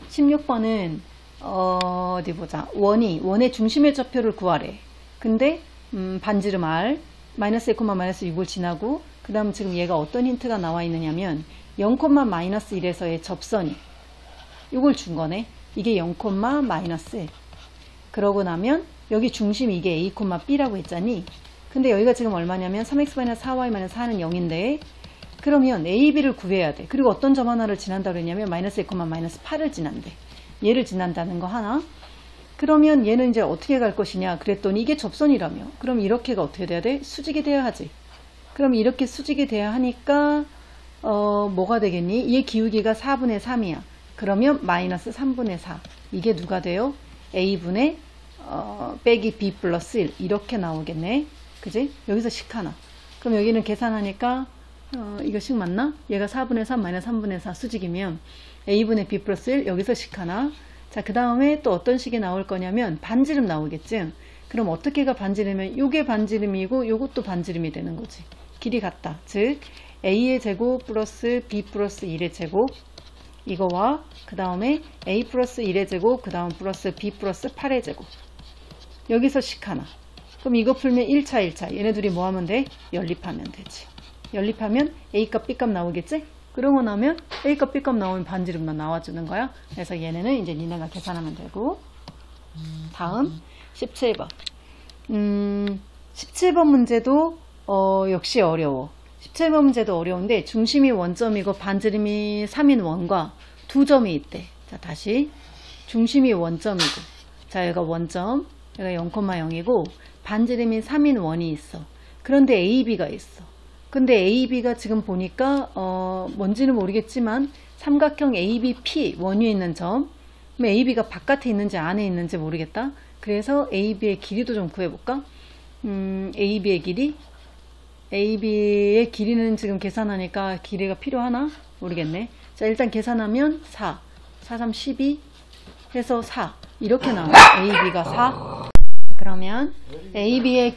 16번은 어디 보자. 원의 중심의 좌표를 구하래. 근데 반지름 R 마이너스 1, 마이너스 6을 지나고 그 다음 지금 얘가 어떤 힌트가 나와 있느냐면 0, 마이너스 1에서의 접선이 이걸 준 거네. 이게 0, 마이너스 1. 그러고 나면 여기 중심 이게 A, B라고 했잖니. 근데 여기가 지금 얼마냐면 3x-4y-4는 0인데 그러면 A, B를 구해야 돼. 그리고 어떤 점 하나를 지난다고 했냐면 마이너스 1, 마이너스 8을 지난대. 얘를 지난다는 거 하나. 그러면 얘는 이제 어떻게 갈 것이냐 그랬더니 이게 접선이라며. 그럼 이렇게가 어떻게 돼야 돼? 수직이 돼야 하지. 그럼 이렇게 수직이 돼야 하니까 뭐가 되겠니? 얘 기울기가 4분의 3이야. 그러면 마이너스 3분의 4. 이게 누가 돼요? A분의 빼기 B 플러스 1 이렇게 나오겠네. 그지? 여기서 식 하나. 그럼 여기는 계산하니까 이거 식 맞나? 얘가 4분의 3 마이너스 3분의 4 수직이면 A분의 B 플러스 1 여기서 식 하나. 자, 그 다음에 또 어떤 식이 나올 거냐면 반지름 나오겠지. 그럼 어떻게가 반지름이면 요게 반지름이고 요것도 반지름이 되는 거지. 길이 같다. 즉 A의 제곱 플러스 B 플러스 1의 제곱 이거와 그 다음에 A 플러스 1의 제곱 그 다음 플러스 B 플러스 8의 제곱 여기서 식 하나. 그럼 이거 풀면 1차 얘네 둘이 뭐 하면 돼? 연립하면 되지. 연립하면 A값 B값 나오겠지? 그러고 나면 A값 B값 나오면 반지름만 나와주는 거야. 그래서 얘네는 이제 니네가 계산하면 되고. 다음 17번 17번 문제도 역시 어려워. 17번 문제도 어려운데 중심이 원점이고 반지름이 3인 원과 두 점이 있대. 자, 다시 중심이 원점이고 자, 여기가 원점 여기가 0,0이고 반지름이 3인 원이 있어. 그런데 AB가 있어. 근데 AB가 지금 보니까 뭔지는 모르겠지만 삼각형 ABP 원위에 있는 점. 그럼 AB가 바깥에 있는지 안에 있는지 모르겠다. 그래서 AB의 길이도 좀 구해볼까? AB의 길이, AB의 길이는 지금 계산하니까 길이가 필요하나? 모르겠네. 자, 일단 계산하면 4, 4, 3, 12 해서 4 이렇게 나와요. AB가 4. 그러면 AB의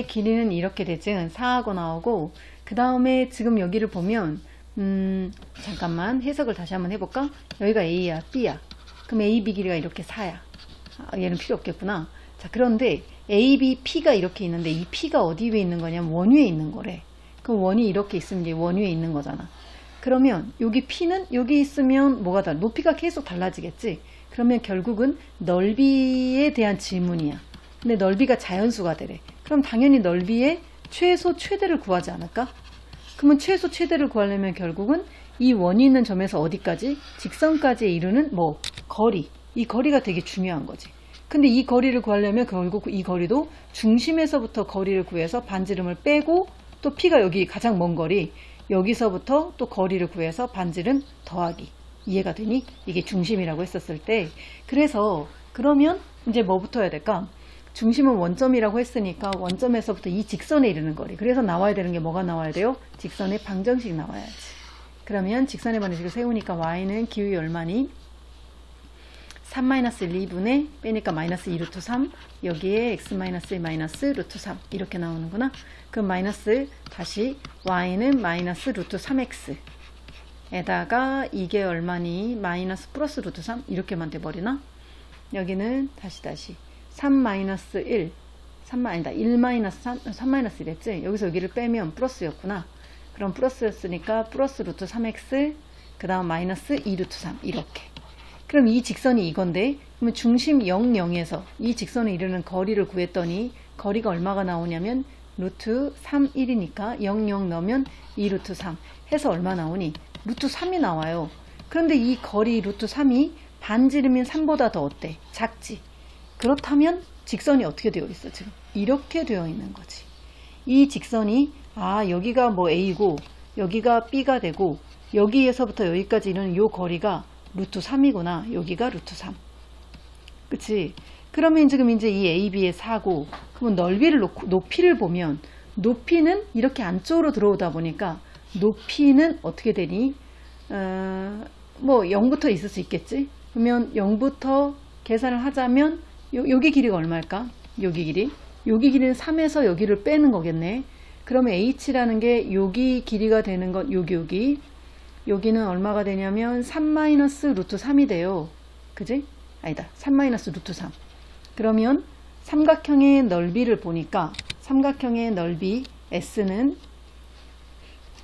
길이는 이렇게 되지. 4하고 나오고, 그 다음에 지금 여기를 보면 잠깐만 해석을 다시 한번 해볼까? 여기가 A야, B야. 그럼 AB 길이가 이렇게 4야. 얘는 필요 없겠구나. 자, 그런데 AB, P가 이렇게 있는데 이 P가 어디 위에 있는 거냐면 원 위에 있는 거래. 그럼 원이 이렇게 있으면 이제 원 위에 있는 거잖아. 그러면 여기 P는 여기 있으면 뭐가 달라? 높이가 계속 달라지겠지. 그러면 결국은 넓이에 대한 질문이야. 근데 넓이가 자연수가 되래. 그럼 당연히 넓이의 최소 최대를 구하지 않을까? 그러면 최소 최대를 구하려면 결국은 이 원이 있는 점에서 어디까지? 직선까지 이르는 뭐 거리. 이 거리가 되게 중요한 거지. 근데 이 거리를 구하려면 결국 이 거리도 중심에서부터 거리를 구해서 반지름을 빼고, 또 P가 여기 가장 먼 거리, 여기서부터 또 거리를 구해서 반지름 더하기. 이해가 되니? 이게 중심이라고 했었을 때. 그래서 그러면 이제 뭐부터 해야 될까? 중심은 원점이라고 했으니까 원점에서부터 이 직선에 이르는 거리. 그래서 나와야 되는 게 뭐가 나와야 돼요? 직선의 방정식 나와야지. 그러면 직선의 방정식을 세우니까 y는 기울기 얼마니? 3-1, 2분의 빼니까 마이너스 2루트 3, 여기에 x-1 마이너스 루트 3 이렇게 나오는구나. 그럼 마이너스 다시 y는 마이너스 루트 3x 에다가 이게 얼마니? 마이너스 플러스 루트 3 이렇게만 돼버리나? 여기는 다시 3 마이너스 1 1 마이너스 3 마이너스 1했지? 여기서 여기를 빼면 플러스였구나. 그럼 플러스였으니까 플러스 루트 3x 그 다음 마이너스 2 루트 3 이렇게. 그럼 이 직선이 이건데, 그러면 중심 0, 0에서 이 직선에 이르는 거리를 구했더니 거리가 얼마가 나오냐면 루트 3, 1이니까 0, 0 넣으면 2 루트 3 해서 얼마 나오니? 루트 3이 나와요. 그런데 이 거리 루트 3이 반지름인 3보다 더 어때? 작지? 그렇다면 직선이 어떻게 되어 있어? 지금 이렇게 되어 있는 거지. 이 직선이 여기가 뭐 A고 여기가 B가 되고 여기에서부터 여기까지 이르는 요 거리가 루트 3이구나. 여기가 루트 3. 그치? 그러면 지금 이제 이 AB의 4고, 그러면 높이를 보면, 높이는 이렇게 안쪽으로 들어오다 보니까, 높이는 어떻게 되니? 뭐 0부터 있을 수 있겠지? 그러면 0부터 계산을 하자면, 여기 길이가 얼마일까? 여기 길이는 3에서 여기를 빼는 거겠네. 그러면 H라는 게 여기 길이가 되는 건 여기는 얼마가 되냐면 3 마이너스 루트 3이 돼요. 그지? 아니다. 3 마이너스 루트 3. 그러면 삼각형의 넓이를 보니까 삼각형의 넓이 S는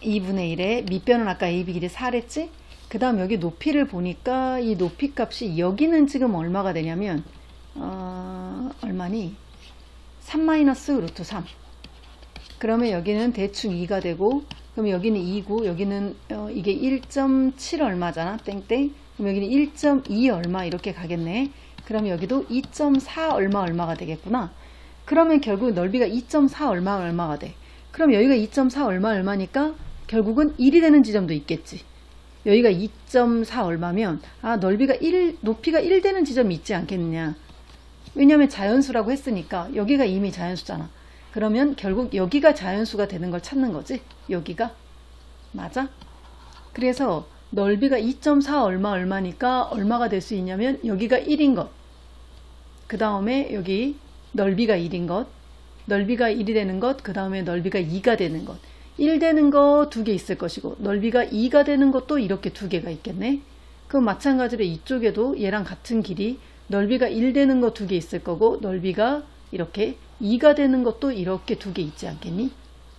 2분의 1에 밑변은 아까 AB 길이 4랬지? 그 다음 여기 높이를 보니까 이 높이 값이 여기는 지금 얼마가 되냐면 얼마니? 3 마이너스 루트 3. 그러면 여기는 대충 2가 되고, 그럼 여기는 2고 여기는 이게 1.7 얼마잖아. 땡땡. 그럼 여기는 1.2 얼마 이렇게 가겠네. 그럼 여기도 2.4 얼마가 되겠구나. 그러면 결국 넓이가 2.4 얼마가 돼. 그럼 여기가 2.4 얼마니까 결국은 1이 되는 지점도 있겠지. 여기가 2.4 얼마면 높이가 1 되는 지점이 있지 않겠느냐. 왜냐하면 자연수라고 했으니까 여기가 이미 자연수잖아. 그러면 결국 여기가 자연수가 되는 걸 찾는 거지. 여기가. 맞아? 그래서 넓이가 2.4 얼마니까 얼마가 될 수 있냐면 여기가 1인 것. 그 다음에 여기 넓이가 1인 것. 넓이가 1이 되는 것. 그 다음에 넓이가 2가 되는 것. 1 되는 거 2개 있을 것이고 넓이가 2가 되는 것도 이렇게 2개가 있겠네. 그럼 마찬가지로 이쪽에도 얘랑 같은 길이 넓이가 1 되는 거 2개 있을 거고 넓이가 이렇게 2가 되는 것도 이렇게 2개 있지 않겠니?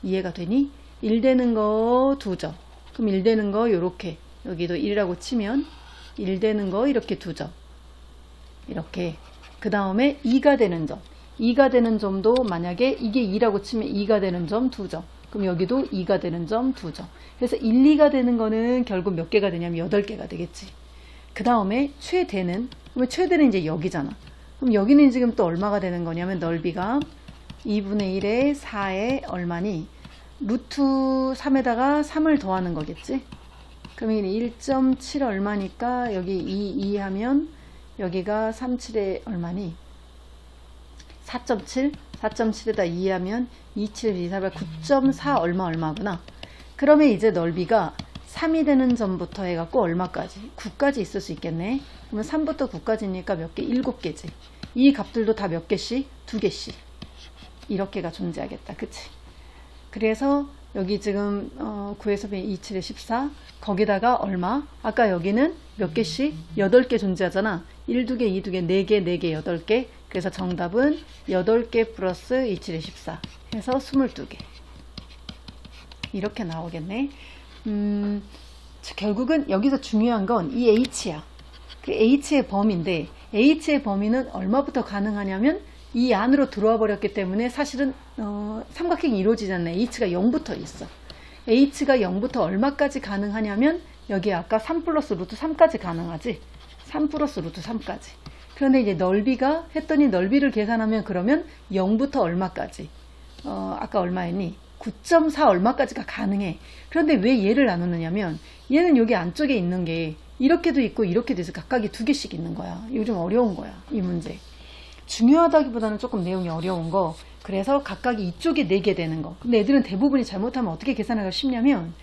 이해가 되니? 1 되는 거 2점. 그럼 1 되는 거 요렇게 여기도 1이라고 치면 1 되는 거 이렇게 2점. 이렇게. 그 다음에 2가 되는 점. 2가 되는 점도 만약에 이게 2라고 치면 2가 되는 점 2점. 그럼 여기도 2가 되는 점 2점. 그래서 1, 2가 되는 거는 결국 몇 개가 되냐면 8개가 되겠지. 그 다음에 최대는, 그러면 최대는 이제 여기잖아. 그럼 여기는 지금 또 얼마가 되는 거냐면 넓이가 2분의 1에 4에 얼마니? 루트 3에다가 3을 더하는 거겠지? 그러면 1.7 얼마니까 여기 2 하면 여기가 37에 얼마니? 4.7? 4.7에다 2하면 27, 24, 9.4 얼마구나. 그러면 이제 넓이가 3이 되는 점부터 해갖고 얼마까지? 9까지 있을 수 있겠네. 그러면 3부터 9까지니까 몇 개? 7개지. 이 값들도 다 몇 개씩? 2개씩. 이렇게가 존재하겠다. 그치? 그래서 여기 지금 9에서 27에 14 거기다가 얼마? 아까 여기는 몇 개씩? 8개 존재하잖아. 1, 2개, 2, 2개, 4개, 4개, 8개. 그래서 정답은 8개 플러스 27에 14 해서 22개. 이렇게 나오겠네. 결국은 여기서 중요한 건 이 H야. 그 H의 범위인데 H의 범위는 얼마부터 가능하냐면 이 안으로 들어와 버렸기 때문에 사실은 삼각형이 이루어지잖아요. H가 0부터 있어. H가 0부터 얼마까지 가능하냐면 여기 아까 3 플러스 루트 3까지 가능하지. 3 플러스 루트 3까지. 그런데 이제 넓이가 했더니 넓이를 계산하면 그러면 0부터 얼마까지? 아까 얼마였니? 9.4 얼마까지가 가능해. 그런데 왜 얘를 나누느냐면 얘는 여기 안쪽에 있는 게 이렇게도 있고 이렇게도 있어. 각각이 2개씩 있는 거야. 이거 좀 어려운 거야. 이 문제. 중요하다기보다는 조금 내용이 어려운 거. 그래서 각각이 이쪽에 4개 되는 거. 근데 애들은 대부분이 잘못하면 어떻게 계산하기가 쉽냐면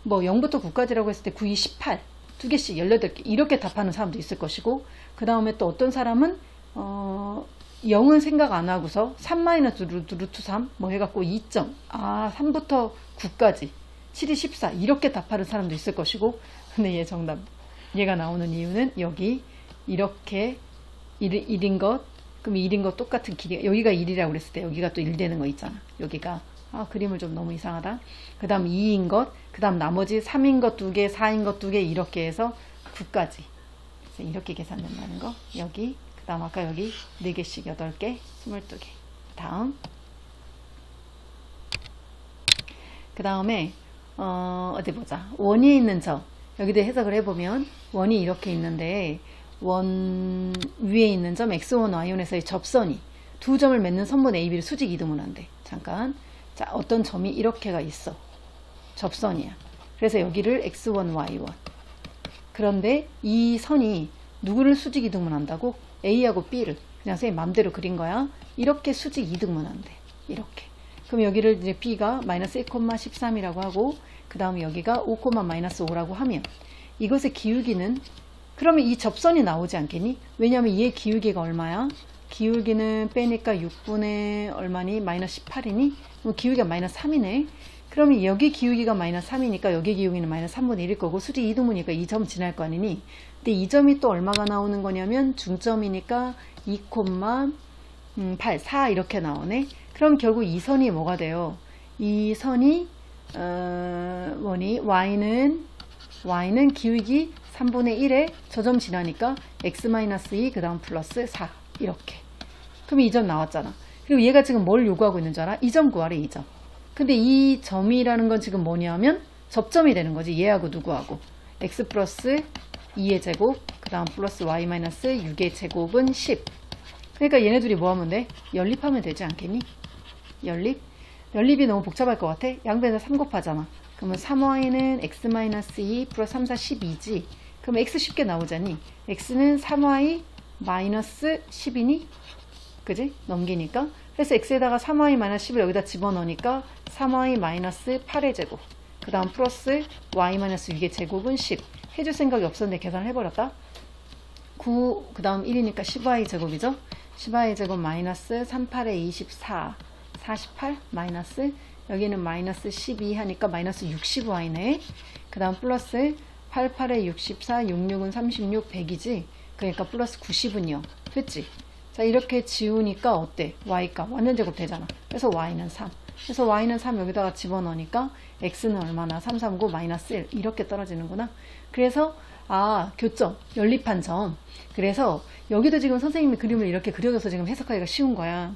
뭐 0부터 9까지라고 했을 때 9, 2, 18 2개씩 18개 이렇게 답하는 사람도 있을 것이고 그 다음에 또 어떤 사람은 0은 생각 안 하고서 3-루트 3 뭐 해갖고 2점 3부터 9까지 7이 14 이렇게 답하는 사람도 있을 것이고 근데 얘 정답 얘가 나오는 이유는 여기 이렇게 1인 것 그럼 1인 것 똑같은 길이 여기가 1이라고 그랬을 때 여기가 또 1 되는 거 있잖아. 여기가 그림을 좀 너무 이상하다. 그 다음 2인 것 그 다음 나머지 3인 것 2개 4인 것 2개 이렇게 해서 9까지 이렇게 계산된다는 거. 여기 그 다음 아까 여기 4개씩 8개 22개. 다음 그 다음에 어디 보자. 원위에 있는 점 여기도 해석을 해보면 원이 이렇게 있는데 원 위에 있는 점 x1, y1에서의 접선이 두 점을 맺는 선분 AB를 수직 이동을 한대. 잠깐. 자, 어떤 점이 이렇게가 있어. 접선이야. 그래서 여기를 x1, y1. 그런데 이 선이 누구를 수직 이동을 한다고? A하고 B를 그냥 선생님 맘대로 그린 거야. 이렇게 수직 이동을 한대. 이렇게. 그럼 여기를 이제 B가 마이너스 1,13이라고 하고 그 다음에 여기가 5, 마이너스 5라고 하면 이것의 기울기는 그러면 이 접선이 나오지 않겠니? 왜냐하면 얘 기울기가 얼마야? 기울기는 빼니까 6분의 얼마니? 마이너스 18이니? 그럼 기울기가 마이너스 3이네. 그러면 여기 기울기가 마이너스 3이니까 여기 기울기는 마이너스 3분의 1일 거고 수직 이동이니까 이 점 지날 거 아니니? 근데 이 점이 또 얼마가 나오는 거냐면 중점이니까 2,8, 4 이렇게 나오네. 그럼 결국 이 선이 뭐가 돼요? 이 선이 뭐니? y는 기울기 3분의 1에 저 점 지나니까 x-2 그 다음 플러스 4 이렇게. 그럼 이 점 나왔잖아. 그리고 얘가 지금 뭘 요구하고 있는 줄 알아? 이 점 구하래. 이 점. 근데 이 점이라는 건 지금 뭐냐면 접점이 되는 거지. 얘하고 누구하고 x 플러스 2의 제곱 그 다음 플러스 y 마이너스 6의 제곱은 10. 그러니까 얘네 둘이 뭐 하면 돼? 연립하면 되지 않겠니? 연립이 너무 복잡할 것 같아? 양변에서 3 곱하잖아. 그러면 3y는 x-2 플러스 3, 4, 12지. 그럼 x 쉽게 나오잖니? x는 3y 마이너스 10이니? 그지? 넘기니까. 그래서 x에다가 3y 마이너스 10을 여기다 집어넣으니까 3y 마이너스 8의 제곱. 그 다음 플러스 y 마이너스 6의 제곱은 10. 해줄 생각이 없었는데 계산을 해버렸다. 9, 그 다음 1이니까 10y 제곱이죠? 10y 제곱 마이너스 38에 24, 48 마이너스 여기는 마이너스 12 하니까 마이너스 60y네. 그 다음 플러스 88에 64, 66은 36, 100이지. 그러니까 플러스 90은 0. 됐지? 자, 이렇게 지우니까 어때? y값 완전 제곱 되잖아. 그래서 y는 3. 그래서 y는 3 여기다가 집어넣으니까 x는 얼마나? 3, 3, 9, 마이너스 1. 이렇게 떨어지는구나. 그래서 교점, 연립한 점. 그래서 여기도 지금 선생님이 그림을 이렇게 그려줘서 지금 해석하기가 쉬운 거야.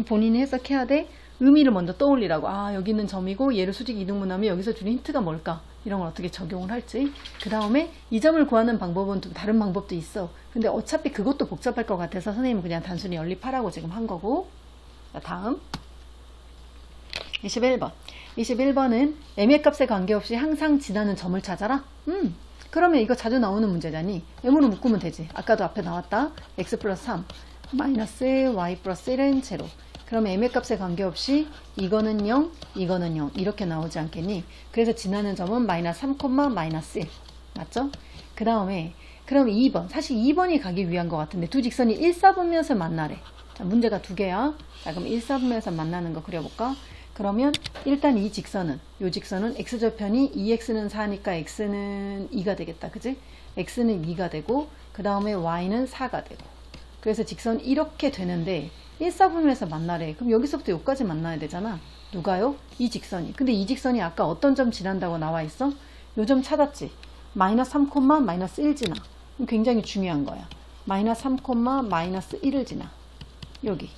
본인이 해석해야 돼. 의미를 먼저 떠올리라고. 여기 있는 점이고 얘를 수직 이동문하면 여기서 주는 힌트가 뭘까? 이런 걸 어떻게 적용을 할지. 그 다음에 이 점을 구하는 방법은 좀 다른 방법도 있어. 근데 어차피 그것도 복잡할 것 같아서 선생님은 그냥 단순히 연립하라고 지금 한 거고. 자, 다음 21번. 21번은 m의 값에 관계없이 항상 지나는 점을 찾아라. 그러면 이거 자주 나오는 문제잖니. m으로 묶으면 되지. 아까도 앞에 나왔다. x 플러스 3 마이너스 y 플러스 1은 제로. 그럼 m의 값에 관계없이 이거는 0, 이거는 0 이렇게 나오지 않겠니? 그래서 지나는 점은 마이너스 3, 마이너스 1 맞죠? 그 다음에 그럼 2번 사실 2번이 가기 위한 것 같은데 두 직선이 1, 4분면에서 만나래. 자, 문제가 두 개야. 자, 그럼 1, 4분면에서 만나는 거 그려볼까? 그러면 일단 이 직선은 요 직선은 x절편이 2x는 4니까 x는 2가 되겠다. 그지? x는 2가 되고 그 다음에 y는 4가 되고 그래서 직선 이렇게 되는데 1, 4분면에서 만나래. 그럼 여기서부터 여기까지 만나야 되잖아. 누가요? 이 직선이. 근데 이 직선이 아까 어떤 점 지난다고 나와 있어? 요 점 찾았지? 마이너스 3, 마이너스 1 지나. 굉장히 중요한 거야. 마이너스 3, 마이너스 1을 지나. 여기.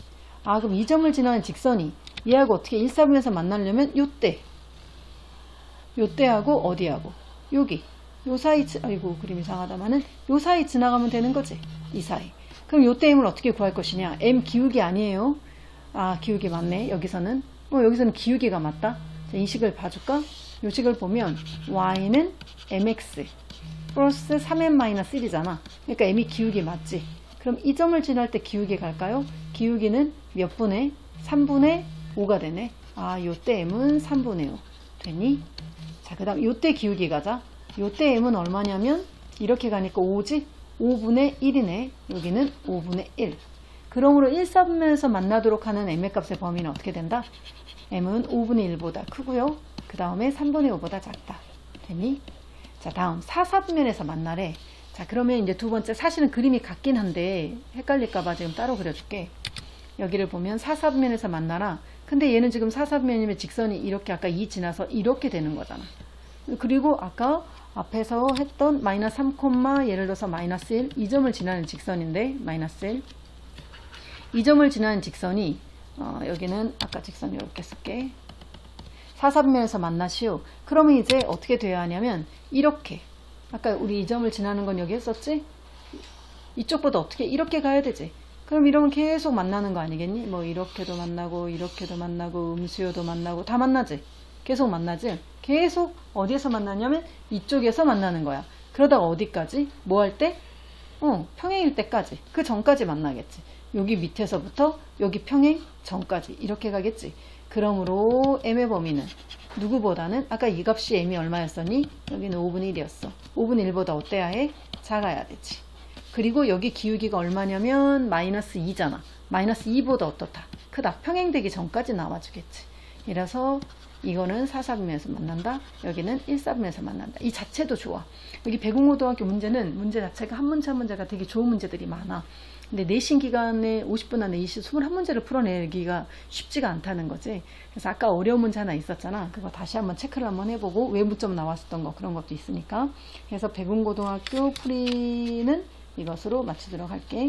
아, 그럼 이 점을 지나는 직선이 얘하고 어떻게 1, 4분에서 만나려면 요때. 요때하고 어디하고? 여기. 요 사이, 아이고, 그림 이상하다마는 요 사이 지나가면 되는 거지. 이 사이. 그럼 요때 m을 어떻게 구할 것이냐? m 기울기 아니에요. 아, 기울기 맞네. 여기서는. 여기서는 기울기가 맞다. 자, 이 식을 봐줄까? 요 식을 보면 y는 mx 플러스 3m-1이잖아. 그러니까 m이 기울기 맞지. 그럼 이 점을 지날 때 기울기 갈까요? 기울기는 몇 분의? 3분의 5가 되네. 아, 요때 m은 3분의 5 되니? 자, 그 다음 요때 기울기 가자. 요때 m은 얼마냐면 이렇게 가니까 5지? 5분의 1이네. 여기는 5분의 1. 그러므로 1, 4분면에서 만나도록 하는 m의 값의 범위는 어떻게 된다? m은 5분의 1보다 크고요. 그 다음에 3분의 5보다 작다. 되니? 자, 다음 4, 4분면에서 만나래. 자, 그러면 이제 두 번째 사실은 그림이 같긴 한데 헷갈릴까봐 지금 따로 그려줄게. 여기를 보면 4, 4분면에서 만나라. 근데 얘는 지금 4, 4분면이면 직선이 이렇게 아까 2 지나서 이렇게 되는 거잖아. 그리고 아까 앞에서 했던 마이너스 3, 예를 들어서 마이너스 1 이 점을 지나는 직선인데 마이너스 1 이 점을 지나는 직선이 여기는 아까 직선 이렇게 쓸게. 4, 4분면에서 만나시오. 그러면 이제 어떻게 돼야 하냐면 이렇게 아까 우리 이 점을 지나는 건 여기 했었지? 이쪽보다 어떻게 이렇게 가야 되지? 그럼 이러면 계속 만나는 거 아니겠니? 뭐 이렇게도 만나고 이렇게도 만나고 음수요도 만나고 다 만나지? 계속 만나지? 계속 어디에서 만나냐면 이쪽에서 만나는 거야. 그러다가 어디까지? 뭐 할 때? 평행일 때까지. 그 전까지 만나겠지. 여기 밑에서부터 여기 평행 전까지 이렇게 가겠지. 그러므로 m의 범위는 누구보다는 아까 이 값이 m이 얼마였었니? 여기는 5분의 1이었어. 5분의 1보다 어때야 해? 작아야 되지. 그리고 여기 기울기가 얼마냐면 마이너스 2잖아. 마이너스 2보다 어떻다? 크다. 평행되기 전까지 나와주겠지. 이래서 이거는 4, 4분면에서 만난다. 여기는 1, 4분면에서 만난다. 이 자체도 좋아. 여기 배국고등학교 문제는 문제 자체가 한 문제 한 문제가 되게 좋은 문제들이 많아. 근데 내신 기간에 50분 안에 21문제를 풀어내기가 쉽지가 않다는 거지. 그래서 아까 어려운 문제 하나 있었잖아. 그거 다시 한번 체크를 한번 해보고 외부점 나왔었던 거 그런 것도 있으니까. 그래서 배국고등학교 풀이는 이것으로 마치도록 할게.